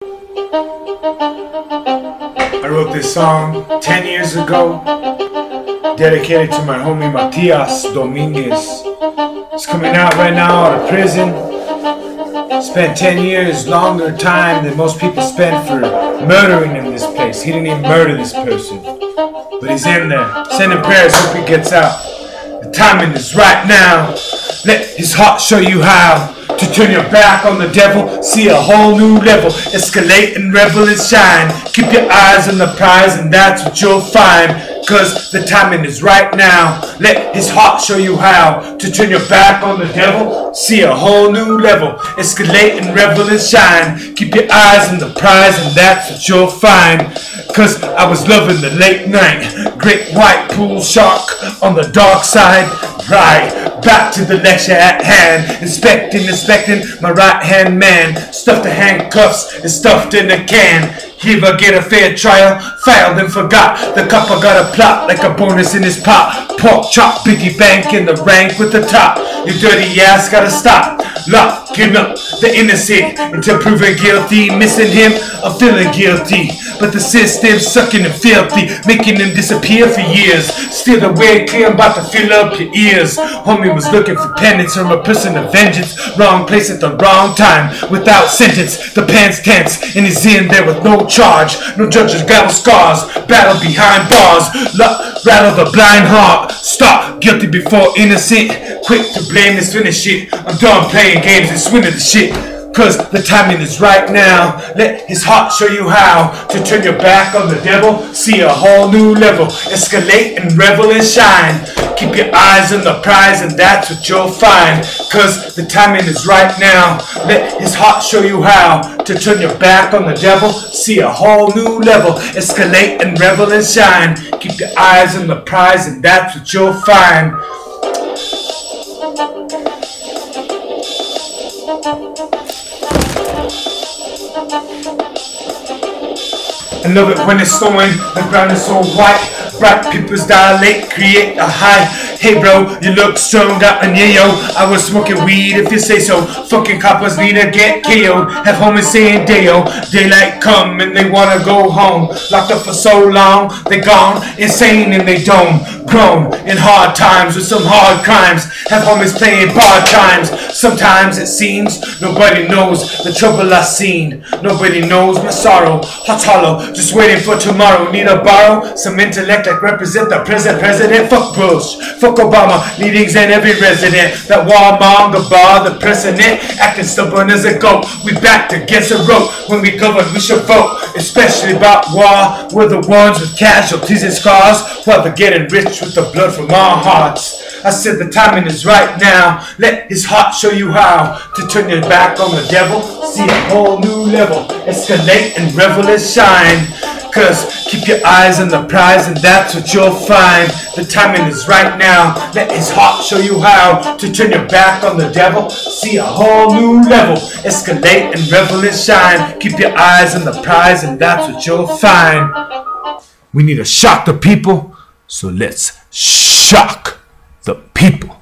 I wrote this song 10 years ago, dedicated to my homie Matias Dominguez. He's coming out right now out of prison. Spent 10 years, longer time than most people spend for murdering in this place. He didn't even murder this person, but he's in there. Send him prayers, hope he gets out. The timing is right now. Let his heart show you how to turn your back on the devil, see a whole new level, escalate and revel and shine. Keep your eyes on the prize and that's what you'll find, cause the timing is right now. Let his heart show you how to turn your back on the devil, see a whole new level, escalate and revel and shine. Keep your eyes on the prize and that's what you'll find, cause I was loving the late night, great white pool shark on the dark side. Right, back to the lecture at hand, inspecting my right hand man. Stuffed the handcuffs and stuffed in a can. Give or get a fair trial, filed and forgot. The copper got a plot like a bonus in his pot. Pork chop, piggy bank in the rank with the top. Your dirty ass gotta stop. Locking up the innocent until proven guilty. Missing him, I'm feeling guilty, but the system's sucking him filthy, making him disappear for years. Steer the way clear, I'm about to fill up your ears. Homie was looking for penance from a person of vengeance. Wrong place at the wrong time, without sentence. The pen's tense, and he's in there with no charge. No judges, gavel scars, battle behind bars. Rattle the blind heart, stop, guilty before innocent. Quick to blame this finish shit. I'm done playing games and swinging the shit, cause the timing is right now. Let his heart show you how to turn your back on the devil, see a whole new level, escalate and revel and shine. Keep your eyes on the prize and that's what you'll find, cause the timing is right now. Let his heart show you how to turn your back on the devil, see a whole new level, escalate and revel and shine. Keep your eyes on the prize and that's what you'll find. I love it when it's snowing, the ground is so white. Bright pupils dilate, create a high. Hey bro, you look strong, got a yayo. I was smoking weed if you say so. Fucking coppers need to get KO'd. Have homies saying Dayo. Daylight come and they wanna go home. Locked up for so long, they gone insane in they dome. Grown in hard times with some hard crimes. Have homies playing bar chimes. Sometimes it seems nobody knows the trouble I've seen. Nobody knows my sorrow. Heart's hollow, just waiting for tomorrow. Need to borrow some intellect like represent the present president. Fuck Bush, fuck Obama, leadings in every resident. That warmonger bar, the precedent, acting stubborn as a goat. We backed against a rope. When we govern, we should vote, especially about war. We're the ones with casualties and scars, while they're getting rich with the blood from our hearts. I said the timing is right now. Let his heart show you how to turn your back on the devil, see a whole new level, escalate and revel and shine. Cause keep your eyes on the prize and that's what you'll find. The timing is right now. Let his heart show you how to turn your back on the devil, see a whole new level, escalate and revel and shine. Keep your eyes on the prize and that's what you'll find. We need to shock the people, so let's shock the people.